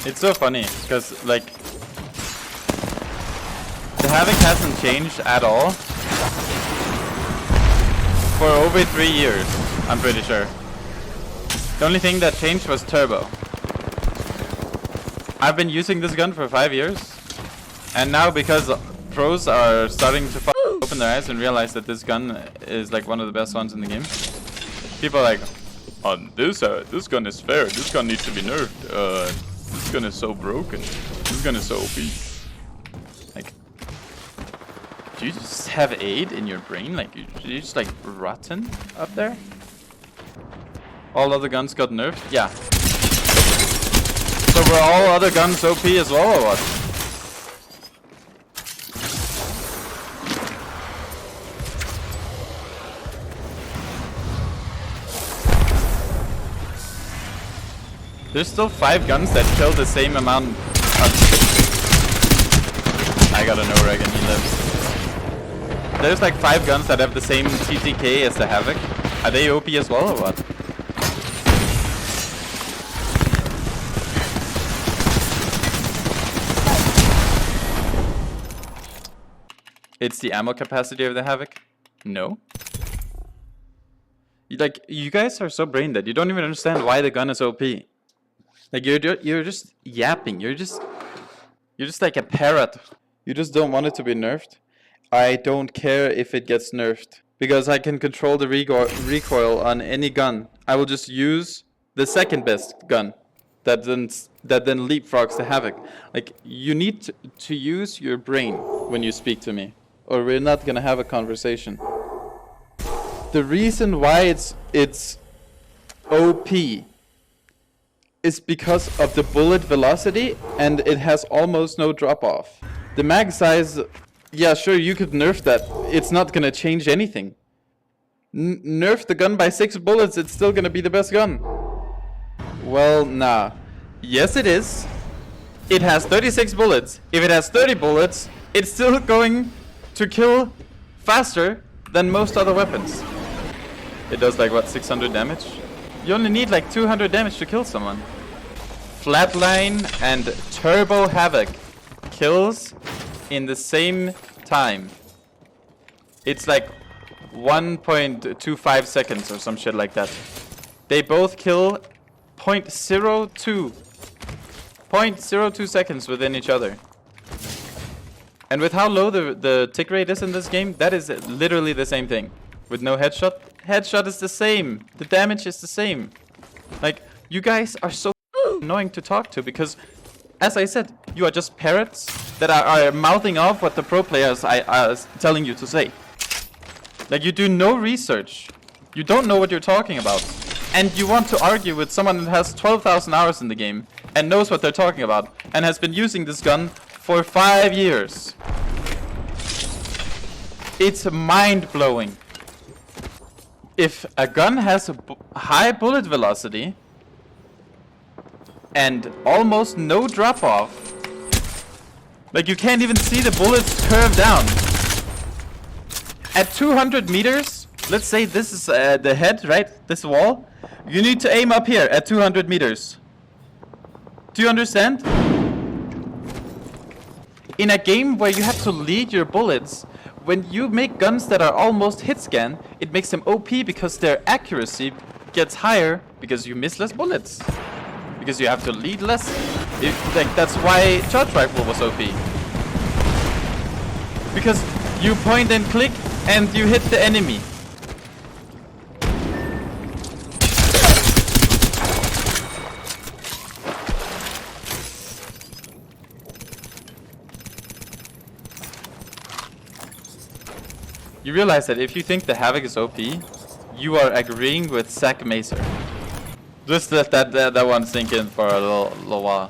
It's so funny, because, like, the Havoc hasn't changed at all for over 3 years, I'm pretty sure. The only thing that changed was turbo. I've been using this gun for 5 years, and now because pros are starting to open their eyes and realize that this gun is like one of the best ones in the game, people are like, oh, this gun is fair, this gun needs to be nerfed, this gun is so broken, this gun is so OP. Like, do you just have 8 in your brain? Like, you just like rotten up there? All other guns got nerfed? Yeah. So were all other guns OP as well, or what? There's still 5 guns that kill the same amount of... I got a no-reg and he lives. There's like 5 guns that have the same TTK as the Havoc. Are they OP as well, or what? It's the ammo capacity of the Havoc? No. Like, you guys are so brain dead. You don't even understand why the gun is OP. Like, you're just yapping. You're just like a parrot. You just don't want it to be nerfed. I don't care if it gets nerfed, because I can control the recoil on any gun. I will just use the second best gun that then leapfrogs the Havoc. Like, you need to use your brain when you speak to me, or we're not gonna have a conversation. The reason why it's OP is because of the bullet velocity, and it has almost no drop off. The mag size, yeah, sure, you could nerf that. It's not gonna change anything. Nerf the gun by 6 bullets, it's still gonna be the best gun. Well, nah. Yes, it is. It has 36 bullets. If it has 30 bullets, it's still going to kill faster than most other weapons. It does like, what, 600 damage? You only need like 200 damage to kill someone. Flatline and Turbo Havoc kills in the same time. It's like 1.25 seconds or some shit like that. They both kill 0.02 seconds within each other. And with how low the tick rate is in this game, that is literally the same thing. With no headshot, headshot is the same. The damage is the same. Like, you guys are so annoying to talk to, because, as I said, you are just parrots that are mouthing off what the pro players are telling you to say. Like, you do no research. You don't know what you're talking about. And you want to argue with someone that has 12,000 hours in the game and knows what they're talking about and has been using this gun for 5 years. It's mind-blowing. If a gun has a high bullet velocity and almost no drop-off, like, you can't even see the bullets curve down. At 200 meters, let's say this is the head, right? This wall. You need to aim up here at 200 meters. Do you understand? In a game where you have to lead your bullets, when you make guns that are almost hit scan, it makes them OP because their accuracy gets higher because you miss less bullets. Because you have to lead less. Like, that's why charge rifle was OP. Because you point and click and you hit the enemy. You realize that if you think the Havoc is OP, you are agreeing with Zach Maser. Just let that one sink in for a little while.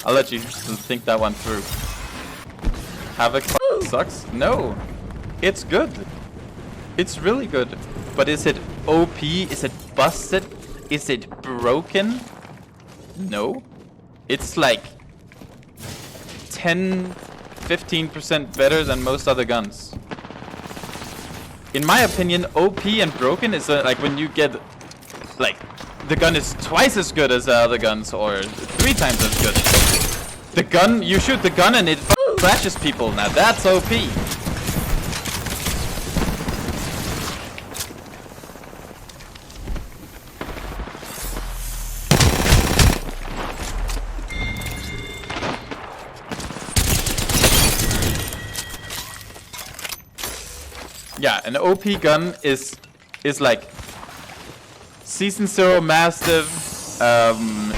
I'll let you think that one through. Havoc sucks? No. It's good. It's really good. But is it OP? Is it busted? Is it broken? No. It's like 10-15% better than most other guns. In my opinion, OP and broken is like when you get like the gun is twice as good as the other guns, or 3 times as good. The gun, you shoot the gun and it crashes people. Now that's OP. Yeah, an OP gun is like Season 0 Mastiff.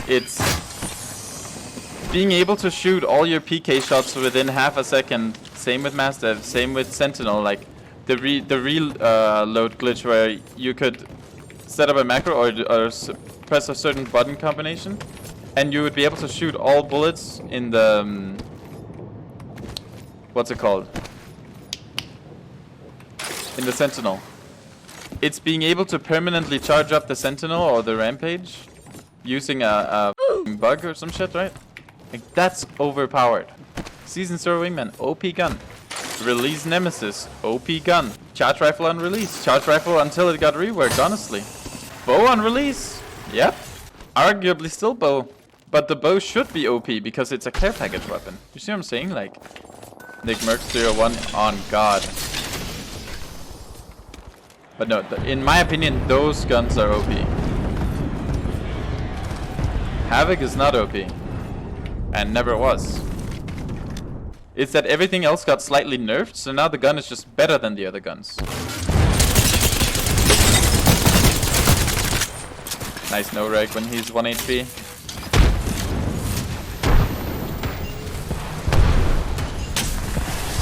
It's being able to shoot all your PK shots within half a second. Same with Mastiff, same with Sentinel. Like the reload glitch where you could set up a macro or press a certain button combination, and you would be able to shoot all bullets in the what's it called? In the Sentinel. It's being able to permanently charge up the Sentinel or the Rampage using a bug or some shit, right? Like, that's overpowered. Season 0 Wingman, OP gun. Release Nemesis, OP gun. Charge Rifle on release. Charge Rifle until it got reworked, honestly. Bow on release. Yep. Arguably still bow. But the bow should be OP because it's a care package weapon. You see what I'm saying? Like, Nick Merc 01 on God. But no, in my opinion, those guns are OP. Havoc is not OP. And never was. It's that everything else got slightly nerfed, so now the gun is just better than the other guns. Nice no-reg when he's 1 HP.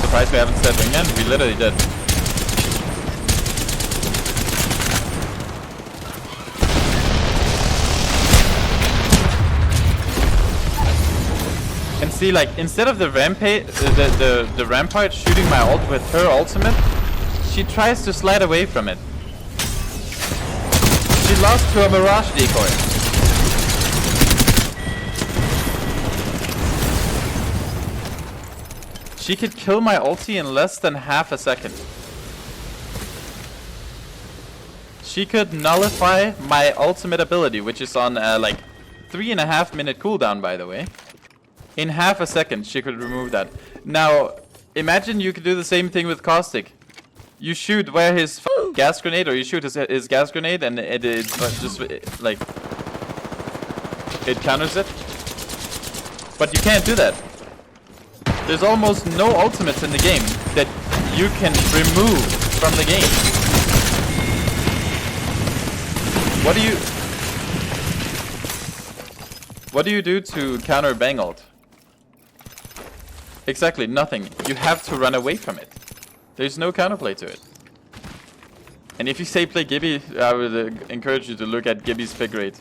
Surprised we haven't said Wingman, we literally did. And see, like, instead of the rampage, the Rampart shooting my ult with her ultimate, she tries to slide away from it. She lost to a Mirage decoy. She could kill my ulti in less than half a second. She could nullify my ultimate ability, which is on like 3.5 minute cooldown, by the way. In half a second, she could remove that. Now, imagine you could do the same thing with Caustic. You shoot where his gas grenade, or you shoot his gas grenade, and it just like it counters it. But you can't do that. There's almost no ultimates in the game that you can remove from the game. What do you do to counter bang ult? Exactly, nothing. You have to run away from it. There's no counterplay to it. And if you say play Gibby, I would encourage you to look at Gibby's pick rate.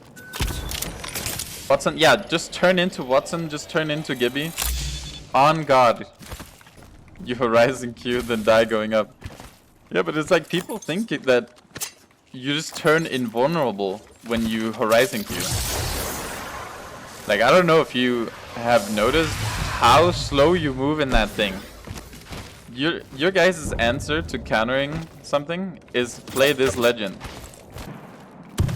Watson, yeah, just turn into Watson, just turn into Gibby. On God. You Horizon Q, then die going up. Yeah, but it's like people think that you just turn invulnerable when you Horizon Q. Like, I don't know if you have noticed how slow you move in that thing. Your guys' answer to countering something is play this legend.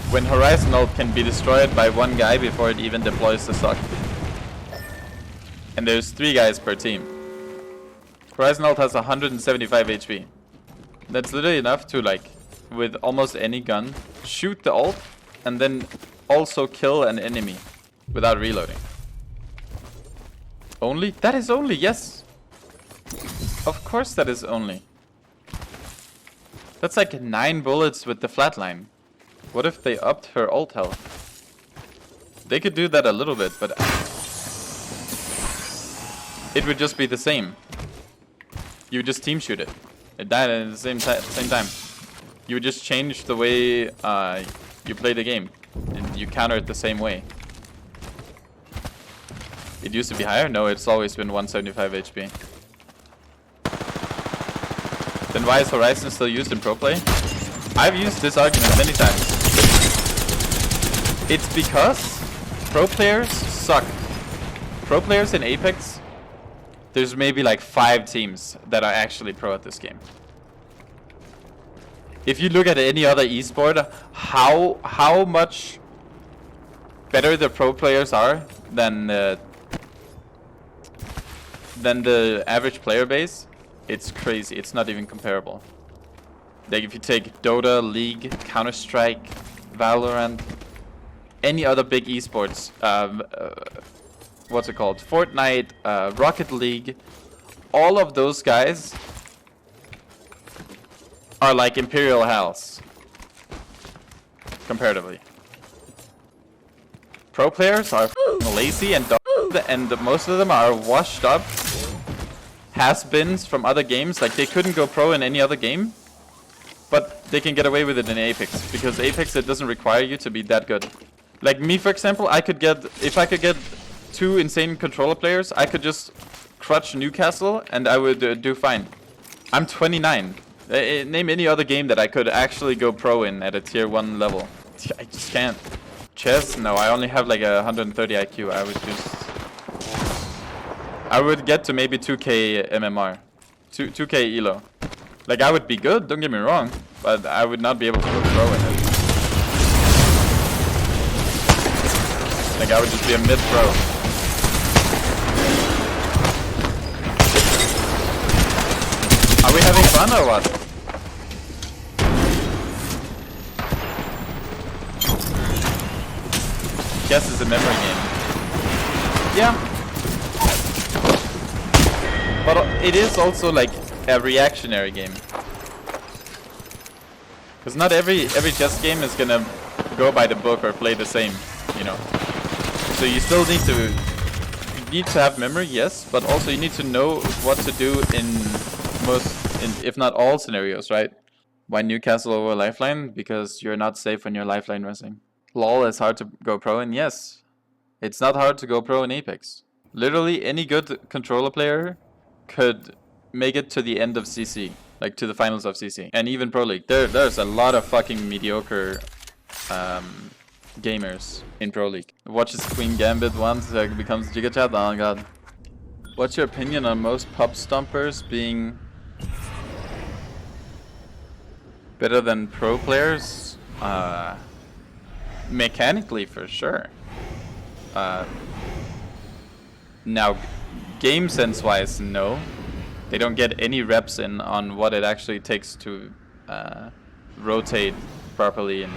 When Horizon ult can be destroyed by one guy before it even deploys the suck. And there's 3 guys per team. Horizon ult has 175 HP. That's literally enough to, like, with almost any gun, shoot the ult and then also kill an enemy without reloading. Only? That is only, yes. Of course that is only. That's like 9 bullets with the flatline. What if they upped her ult health? They could do that a little bit, but it would just be the same. You would just team shoot it. It died at the same time. You would just change the way you play the game. And you counter it the same way. It used to be higher? No, it's always been 175 HP. Then why is Horizon still used in pro play? I've used this argument many times. It's because pro players suck. Pro players in Apex, there's maybe like 5 teams that are actually pro at this game. If you look at any other esport, how much better the pro players are than the average player base, it's crazy. It's not even comparable. Like if you take Dota, League, Counter-Strike, Valorant, any other big esports, what's it called? Fortnite, Rocket League, all of those guys are like Imperial Hells, comparatively. Pro players are lazy and dumb, and most of them are washed up has-beens from other games. Like they couldn't go pro in any other game, but they can get away with it in Apex, because Apex, it doesn't require you to be that good. Like me, for example, I could get, if I could get 2 insane controller players, I could just crutch Newcastle and I would do fine. I'm 29. Name any other game that I could actually go pro in at a tier 1 level. I just can't. Chess? No, I only have like a 130 IQ. I would get to maybe 2k MMR. 2k elo. Like I would be good, don't get me wrong, but I would not be able to go pro in it. Like I would just be a mid-pro. Are we having fun or what? Chess is a memory game. Yeah. But it is also like a reactionary game. Because not every chess game is gonna go by the book or play the same, you know. So you still need to have memory, yes, but also you need to know what to do in most, if not all scenarios, right? Why Newcastle over Lifeline? Because you're not safe when you're Lifeline resing. LOL is hard to go pro in, yes. It's not hard to go pro in Apex. Literally any good controller player could make it to the end of CC, like to the finals of CC, and even Pro League. There's a lot of fucking mediocre gamers in Pro League. Watches Queen Gambit once, becomes Giga Chat. Oh god. What's your opinion on most pub stompers being better than pro players? Mechanically, for sure. Now, game sense wise, no. They don't get any reps in on what it actually takes to rotate properly and